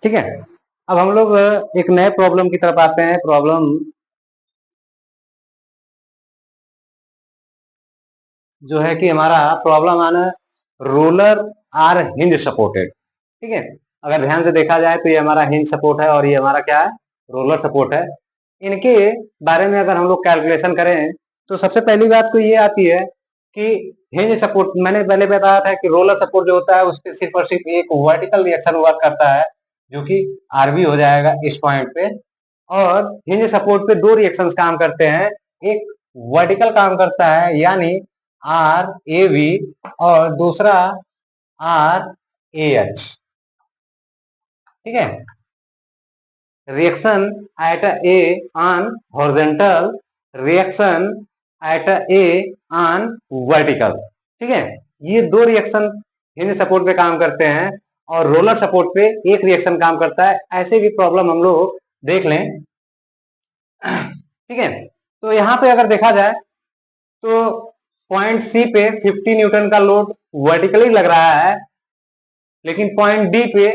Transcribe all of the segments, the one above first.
ठीक है। अब हम लोग एक नए प्रॉब्लम की तरफ आते हैं। प्रॉब्लम जो है कि हमारा प्रॉब्लम आना रोलर आर हिंज सपोर्टेड। ठीक है, अगर ध्यान से देखा जाए तो ये हमारा हिंज सपोर्ट है और ये हमारा क्या है, रोलर सपोर्ट है। इनके बारे में अगर हम लोग कैलकुलेशन करें तो सबसे पहली बात तो ये आती है कि हिंज सपोर्ट, मैंने पहले बताया था कि रोलर सपोर्ट जो होता है उसके सिर्फ और सिर्फ एक वर्टिकल रिएक्शन वर्क करता है जो कि आरबी हो जाएगा इस पॉइंट पे, और हिंज सपोर्ट पे दो रिएक्शंस काम करते हैं। एक वर्टिकल काम करता है यानी आर ए वी, और दूसरा आर ए एच। ठीक है, reaction at A on horizontal, reaction at A on vertical. ठीक है, ये दो रिएक्शन हिंज सपोर्ट पे काम करते हैं और रोलर सपोर्ट पे एक रिएक्शन काम करता है। ऐसे भी प्रॉब्लम हम लोग देख लें। ठीक है, तो यहाँ पे अगर देखा जाए तो पॉइंट सी पे 50 न्यूटन का लोड वर्टिकली लग रहा है, लेकिन पॉइंट डी पे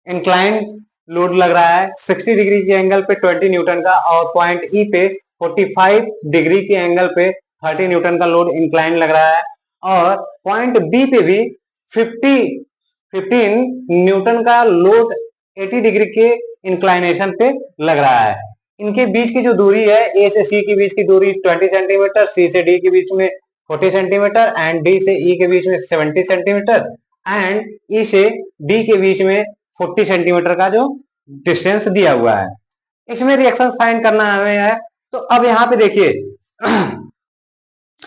इंक्लाइन लोड लग रहा है 60 डिग्री के एंगल पे 20 न्यूटन का, और पॉइंट ई पे 45 डिग्री के एंगल पे 30 न्यूटन का लोड इंक्लाइन लग रहा है, और पॉइंट बी पे भी 15 न्यूटन का लोड 80 डिग्री के इंक्लाइनेशन पे लग रहा है। इनके बीच की जो दूरी है, ए से सी के बीच की दूरी 20 सेंटीमीटर, सी से डी के बीच में 40 सेंटीमीटर, एंड डी से ई के बीच में 70 सेंटीमीटर, एंड ई से डी के बीच में 40 सेंटीमीटर का जो डिस्टेंस दिया हुआ है। इसमें रिएक्शन फाइंड करना हमें है। तो अब यहाँ पे देखिए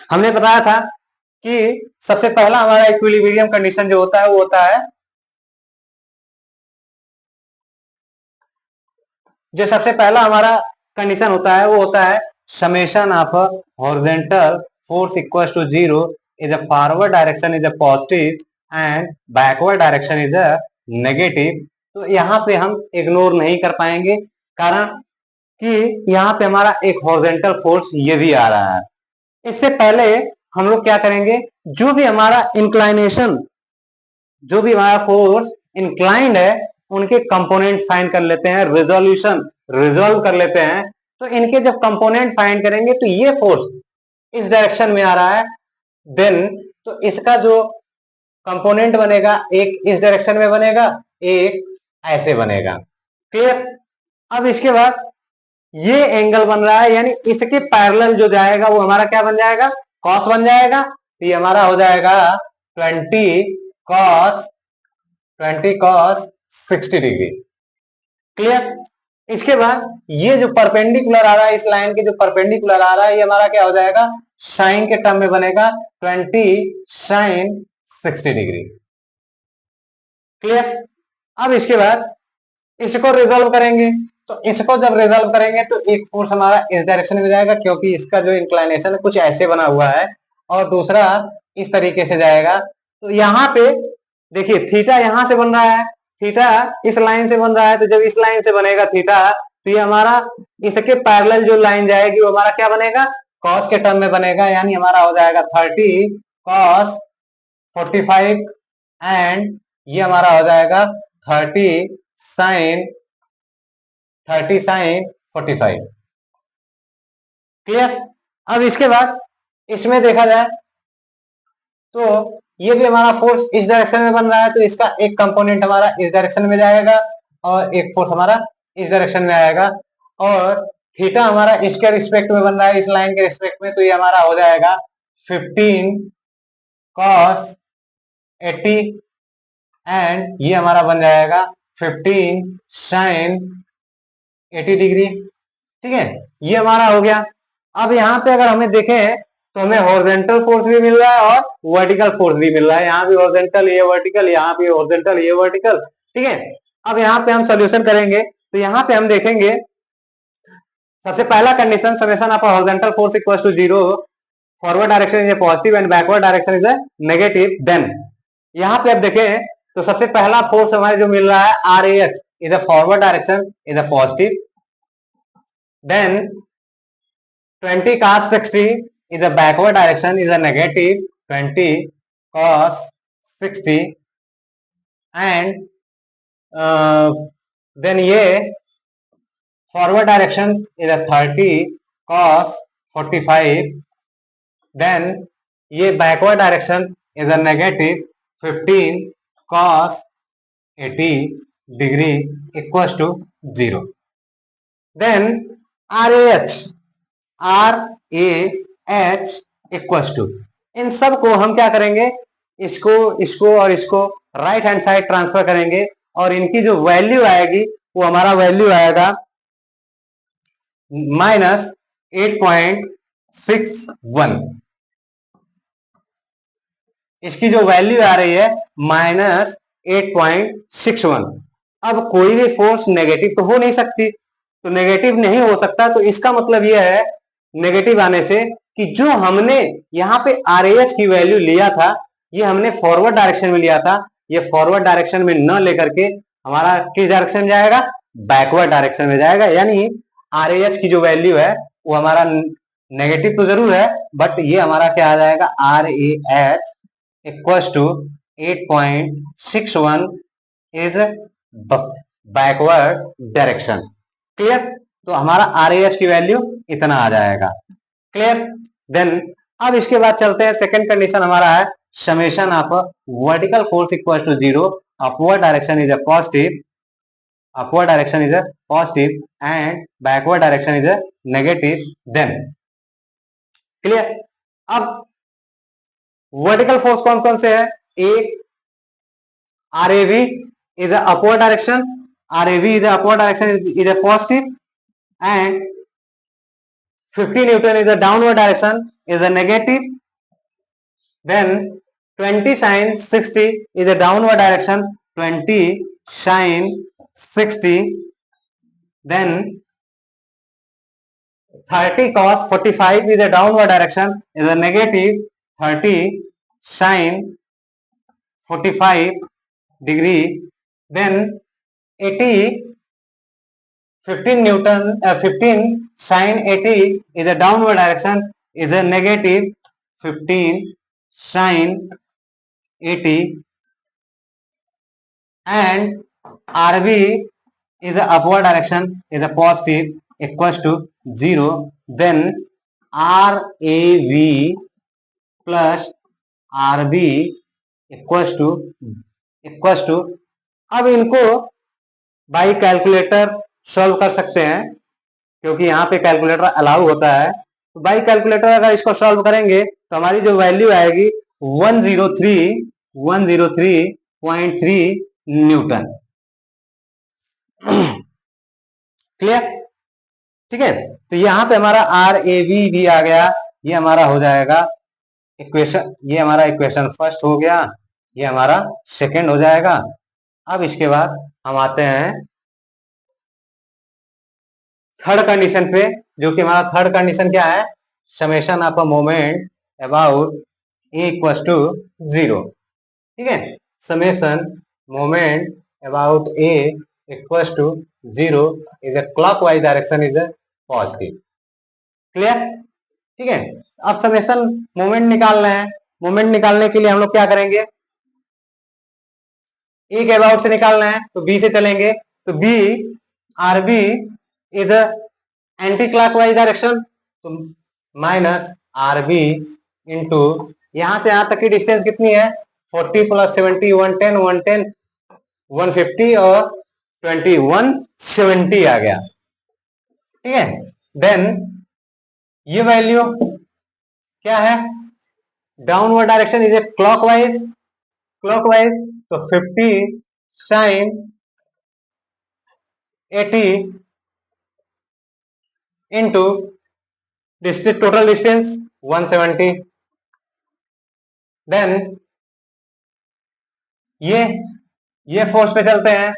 हमने बताया था कि सबसे पहला हमारा इक्विलिब्रियम कंडीशन जो होता है वो होता है, जो सबसे पहला हमारा कंडीशन होता है वो होता है summation of horizontal force equals to 0 is a forward direction is a positive and backward direction is a negative. तो यहाँ पे हम इग्नोर नहीं कर पाएंगे, कारण कि यहाँ पे हमारा एक हॉरिजॉन्टल फोर्स ये भी आ रहा है। इससे पहले हम लोग क्या करेंगे, जो भी हमारा इंक्लाइनेशन, जो भी हमारा फोर्स इंक्लाइंड है उनके कंपोनेंट फाइंड कर लेते हैं, रिजोल्यूशन रिजोल्व कर लेते हैं। तो इनके जब कंपोनेंट फाइंड करेंगे तो ये फोर्स इस डायरेक्शन में आ रहा है, देन तो इसका जो कंपोनेंट बनेगा एक इस डायरेक्शन में बनेगा, एक ऐसे बनेगा। क्लियर। अब इसके बाद ये एंगल बन रहा है, यानी इसके पैरेलल जो जाएगा वो हमारा क्या बन जाएगा, कॉस बन जाएगा। तो ये हमारा हो जाएगा 20 कॉस 60 डिग्री। क्लियर। इसके बाद ये जो परपेंडिकुलर आ रहा है, इस लाइन के जो परपेंडिकुलर आ रहा है, ये हमारा क्या हो जाएगा, साइन के टर्म में बनेगा 20 साइन 60 डिग्री। क्लियर। अब इसके बाद इसको रिजोल्व करेंगे, तो इसको जब रिजोल्व करेंगे तो एक फोर्स हमारा इस डायरेक्शन में जाएगा क्योंकि इसका जो इंक्लाइनेशन है कुछ ऐसे बना हुआ है, और दूसरा इस तरीके से जाएगा। तो यहाँ पे देखिए थीटा यहां से बन रहा है, थीटा इस लाइन से बन रहा है, तो जब इस लाइन से बनेगा थीटा तो ये हमारा इसके पैरेलल जो लाइन जाएगी वो हमारा क्या बनेगा, कॉस के टर्म में बनेगा, यानी हमारा हो जाएगा 30 कॉस 45, एंड ये हमारा हो जाएगा 30 साइन 45। क्लियर। अब इसके बाद इसमें देखा जाए तो ये भी हमारा फोर्स इस डायरेक्शन में बन रहा है, तो इसका एक कंपोनेंट हमारा इस डायरेक्शन में जाएगा और एक फोर्स हमारा इस डायरेक्शन में आएगा, और थीटा हमारा इसके रिस्पेक्ट में बन रहा है, इस लाइन के रिस्पेक्ट में, तो ये हमारा हो जाएगा 15 कॉस 80, एंड ये हमारा बन जाएगा 15 साइन 80 डिग्री। ठीक है, ये हमारा हो गया। अब यहाँ पे अगर हमें देखें तो हमें हॉरिजॉन्टल फोर्स भी मिल रहा है और वर्टिकल फोर्स भी मिल रहा है, यहाँ भी हॉरिजॉन्टल ये वर्टिकल, यहाँ भी हॉरिजॉन्टल ये वर्टिकल। ठीक है, अब यहाँ पे हम सोल्यूशन करेंगे तो यहाँ पे हम देखेंगे सबसे पहला condition summation of horizontal force equals to 0, forward direction is positive and backward direction is negative. Then यहाँ पे अब देखें तो सबसे पहला फोर्स हमारे जो मिल रहा है R A H is a forward direction is a positive, then 20 cos 60 is a backward direction is a negative 20 cos 60, and then ये forward direction is 30 cos 45, then ये backward direction is negative 15 cos 80 degree equals to 0. Then R A H equals to, इन सब को हम क्या करेंगे, इसको इसको और इसको राइट हैंड साइड ट्रांसफर करेंगे और इनकी जो वैल्यू आएगी वो हमारा वैल्यू आएगा -8.61. इसकी जो वैल्यू आ रही है -8.61. अब कोई भी फोर्स नेगेटिव तो हो नहीं सकती, तो नेगेटिव नहीं हो सकता, तो इसका मतलब यह है नेगेटिव आने से कि जो हमने यहाँ पे आरएच की वैल्यू लिया था ये हमने फॉरवर्ड डायरेक्शन में लिया था, ये फॉरवर्ड डायरेक्शन में न लेकर के हमारा किस डायरेक्शन में जाएगा, बैकवर्ड डायरेक्शन में जाएगा. यानी आरएच की जो वैल्यू है वो हमारा नेगेटिव तो जरूर है, बट ये हमारा क्या आ जाएगा, R A H equals to 8.61 is backward direction. Clear? तो हमारा आर एच की वैल्यू इतना आ जाएगा. क्लियर? देन अब इसके बाद चलते हैं, सेकंड कंडीशन हमारा है summation of vertical force equal to 0, upward direction is a positive, upward direction is a positive and backward direction is a negative. Then clear? अब वर्टिकल फोर्स कौन कौन से है, एक R A V is a upward direction, RAV is a upward direction is a positive, and 50 Newton is a downward direction is a negative. Then 20 sin 60 is a downward direction, 20 sin 60. Then 30 cos 45 is a downward direction is a negative, 30 sin 45 degree. Then 80 15 Newton 15 sin 80 is a downward direction is a negative, 15 sin 80. And RB is a upward direction is a positive equals to 0. Then RAV plus RB equals to अब इनको by calculator solve कर सकते हैं, क्योंकि यहाँ पे calculator allow होता है. तो बाई कैलकुलेटर अगर इसको सॉल्व करेंगे तो हमारी जो वैल्यू आएगी 103.3 न्यूटन. क्लियर? ठीक है, तो यहाँ पे हमारा आर ए वी भी आ गया, ये हमारा हो जाएगा इक्वेशन, ये हमारा इक्वेशन फर्स्ट हो गया, ये हमारा सेकंड हो जाएगा. अब इसके बाद हम आते हैं थर्ड कंडीशन पे, जो कि हमारा थर्ड कंडीशन क्या है, summation of a moment about A equals to 0. ठीक है, summation moment about A equals to 0 is a clockwise direction is a positive. Clear? ठीक है, अब समेशन मोमेंट निकालना है. मोमेंट निकालने के लिए हम लोग क्या करेंगे, ए के अबाउट से निकालना है तो बी से चलेंगे, तो B R B is anti clockwise direction, तो माइनस आर बी इंटू यहां से यहां तक की डिस्टेंस कितनी है, 40 प्लस 70 110 110 150 और 20 170 आ गया. ठीक है, देन ये वैल्यू क्या है, downward direction is a clockwise, तो 50 sine 80 into distance, total distance 170. Then ये फोर्स पे चलते हैं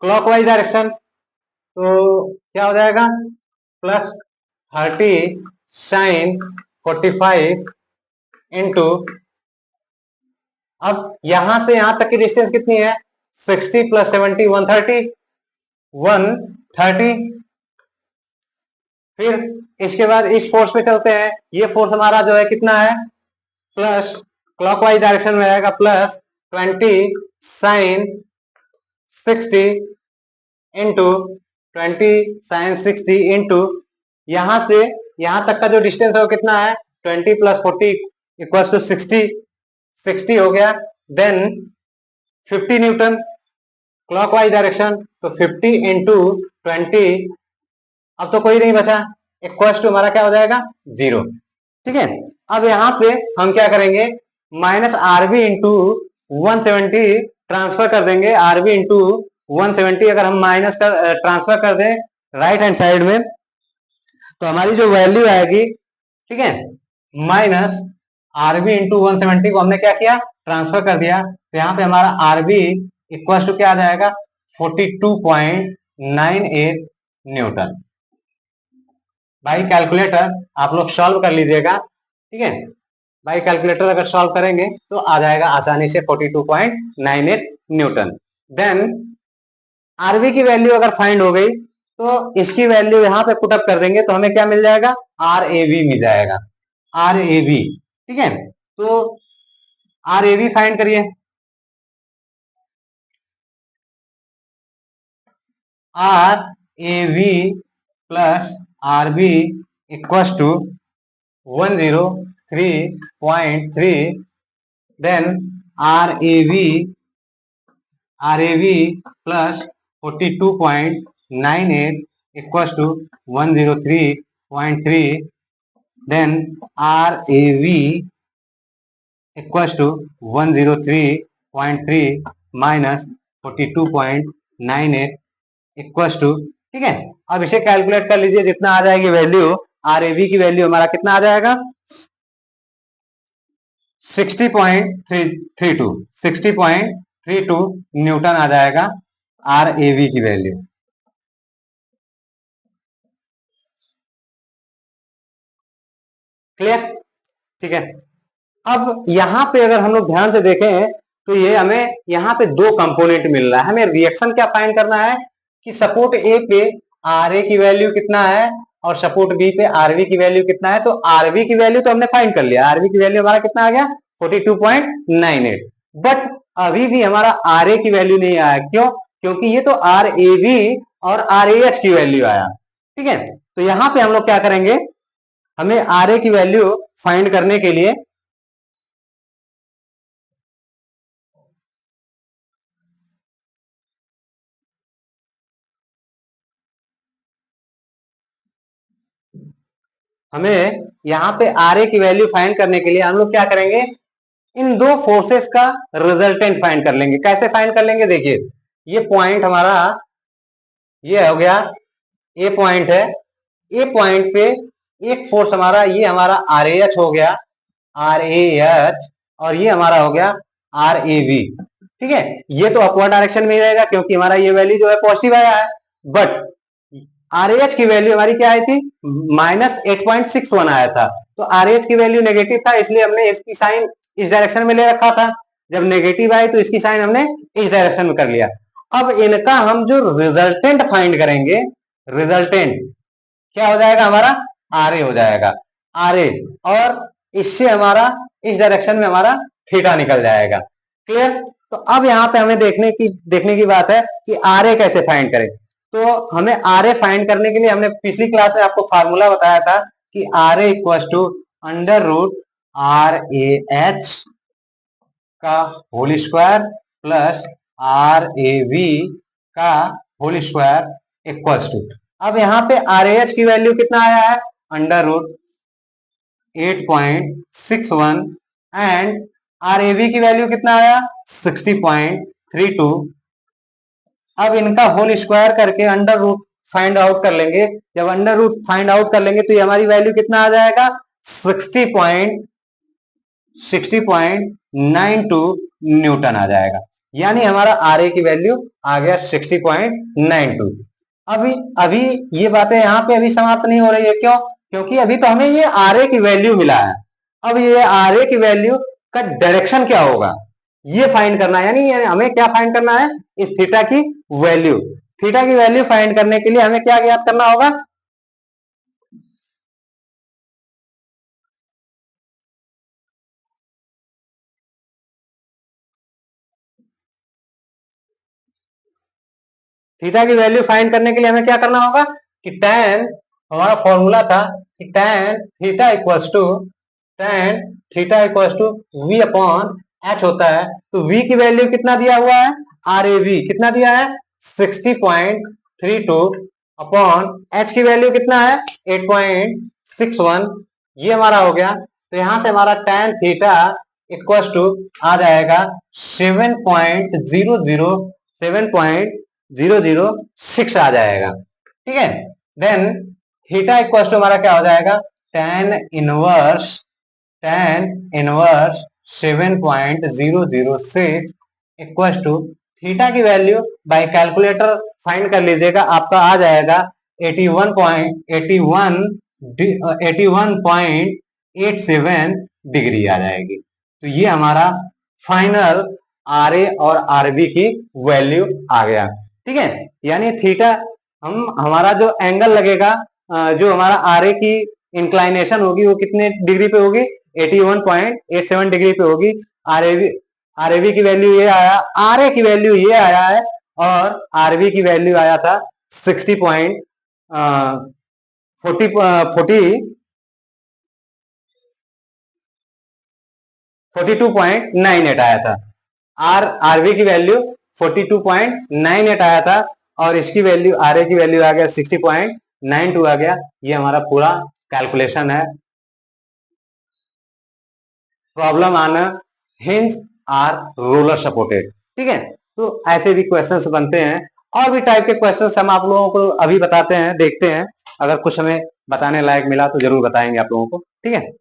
क्लॉकवाइज डायरेक्शन, तो क्या हो जाएगा, प्लस 30 साइन 45 इंटू, अब यहां से यहां तक की डिस्टेंस कितनी है, 60 प्लस 70 130. फिर इसके बाद इस फोर्स पे चलते हैं, ये फोर्स हमारा जो है कितना है, प्लस क्लॉकवाइज डायरेक्शन में आएगा, plus 20 sine 60 into 20 sin 60 into यहां से यहां तक का जो डिस्टेंस है वो कितना है 20 + 40 = 60 60 हो गया। देन 50 न्यूटन क्लॉकवाइज डायरेक्शन, तो 50 इंटू 20, अब तो कोई नहीं बचा, इक्वल टू हमारा क्या हो जाएगा 0। ठीक है, अब यहां पे हम क्या करेंगे माइनस आरबी इंटू 170 ट्रांसफर कर देंगे। आरबी इंटू 170 अगर हम माइनस कर ट्रांसफर कर दें राइट हैंड साइड में तो हमारी जो वैल्यू आएगी, ठीक है, माइनस आरबी इंटू 170 को हमने क्या किया ट्रांसफर कर दिया, तो यहाँ पे हमारा आरबी इक्वल टू क्या आ जाएगा 42.98 न्यूटन। भाई कैलकुलेटर आप लोग सॉल्व कर लीजिएगा, ठीक है, भाई कैलकुलेटर अगर सॉल्व करेंगे तो आ जाएगा आसानी से 42.98 न्यूटन। देन आरबी की वैल्यू अगर फाइंड हो गई तो इसकी वैल्यू यहां पे पुटअप कर देंगे तो हमें क्या मिल जाएगा आर ए वी मिल जाएगा, आर ए वी। ठीक है, तो आर ए वी फाइंड करिए। R A V plus R B equal to 103.3, then R A V plus 42.98 equal to 103.3, then R A V equal to 103.3 minus 42.98 equal to, ठीक है, अब इसे calculate कर लीजिए जितना आ जाएगी वैल्यू, आर ए वी की वैल्यू हमारा कितना आ जाएगा 60.32 न्यूटन आ जाएगा आर ए वी की वैल्यू। क्लियर, ठीक है। अब यहां पे अगर हम लोग ध्यान से देखें तो ये हमें यहाँ पे दो कंपोनेंट मिल रहा है, हमें रिएक्शन क्या फाइंड करना है कि सपोर्ट ए पे आर ए की वैल्यू कितना है और सपोर्ट बी पे आरवी की वैल्यू कितना है। तो आरवी की वैल्यू तो हमने फाइंड कर लिया, आरवी की वैल्यू हमारा कितना आ गया 42.98, बट अभी भी हमारा आर ए की वैल्यू नहीं आया, क्यों, क्योंकि ये तो आर ए वी और आर ए एच की वैल्यू आया। ठीक है, तो यहां पे हम लोग क्या करेंगे, हमें आर ए की वैल्यू फाइंड करने के लिए हमें यहाँ पे आर ए की वैल्यू फाइंड करने के लिए हम लोग क्या करेंगे, इन दो फोर्सेस का रिजल्टेंट फाइंड कर लेंगे। कैसे फाइंड कर लेंगे, देखिए ये पॉइंट हमारा ये हो गया ए पॉइंट है, ए पॉइंट पे एक फोर्स हमारा ये हमारा आर ए एच हो गया, आर ए एच, और ये हमारा हो गया आर ए वी। ठीक है, ये तो अपवर्ड डायरेक्शन में ही रहेगा क्योंकि हमारा ये वैल्यू जो है पॉजिटिव आया है, बट आर एच की वैल्यू हमारी क्या आई थी -8.61 आया था, तो आर एच की वैल्यू नेगेटिव था इसलिए हमने इसकी साइन इस डायरेक्शन में ले रखा था, जब नेगेटिव आई तो इसकी साइन हमने इस डायरेक्शन में कर लिया। अब इनका हम जो रिजल्टेंट फाइंड करेंगे, रिजल्टेंट क्या हो जाएगा हमारा आर ए हो जाएगा, आर ए, और इससे हमारा इस डायरेक्शन में हमारा थीटा निकल जाएगा। क्लियर, तो अब यहाँ पे हमें देखने की बात है कि आर ए कैसे फाइंड करें। तो हमें आर ए फाइंड करने के लिए हमने पिछली क्लास में आपको फार्मूला बताया था कि R A equal to under root R A H का whole square plus R A V का होल स्क्वायर इक्वल टू, अब यहाँ पे आर ए एच की वैल्यू कितना आया है under root 8.61 and R A V की वैल्यू कितना आया 60.32। अब इनका होल स्क्वायर करके अंडर रूट फाइंड आउट कर लेंगे, जब अंडर रूट फाइंड आउट कर लेंगे तो ये हमारी वैल्यू कितना आ जाएगा 60.92 न्यूटन आ जाएगा, यानी हमारा आर ए की वैल्यू आ गया 60.92। अभी अभी ये बातें यहाँ पे अभी समाप्त नहीं हो रही है, क्यों, क्योंकि अभी तो हमें ये आर ए की वैल्यू मिला है, अब ये आर ए की वैल्यू का डायरेक्शन क्या होगा ये फाइंड करना है, यानी हमें क्या फाइंड करना है इस थीटा की वैल्यू। थीटा की वैल्यू फाइंड करने के लिए हमें क्या ज्ञात करना होगा, थीटा की वैल्यू फाइंड करने के लिए हमें क्या करना होगा कि tan, हमारा फॉर्मूला था कि tan theta equals to v upon h होता है। तो v की वैल्यू कितना दिया हुआ है, RAV कितना दिया है 60.32 अपॉन h की वैल्यू कितना है 8.61, ये हमारा हो गया। तो यहां से हमारा tan थीटा इक्वल्स टू आ जाएगा 7.006 आ जाएगा, ठीक है। देन थीटा इक्वल्स टू हमारा क्या हो जाएगा tan inverse 7.006 equals to theta की वैल्यू बाय कैलकुलेटर फाइंड कर लीजिएगा, आपका आ जाएगा 81.87 डिग्री आ जाएगी। तो ये हमारा फाइनल आरए और आरबी की वैल्यू आ गया, ठीक है। यानी थीटा हमारा जो एंगल लगेगा, जो हमारा आरए की इंक्लाइनेशन होगी वो कितने डिग्री पे होगी 81.87 डिग्री पे होगी। आरएबी की वैल्यू ये आया, आरए की वैल्यू ये आया है और आरबी की वैल्यू आया था 42.98 आया था। आरबी की वैल्यू 42.98 आया था और इसकी वैल्यू आरए की वैल्यू आ गया 60.92 आ गया। ये हमारा पूरा कैलकुलेशन है। प्रॉब्लम आना हिंज आर रोलर सपोर्टेड, ठीक है। तो ऐसे भी क्वेश्चंस बनते हैं और भी टाइप के क्वेश्चंस हम आप लोगों को अभी बताते हैं, देखते हैं। अगर कुछ हमें बताने लायक मिला तो जरूर बताएंगे आप लोगों को, ठीक है।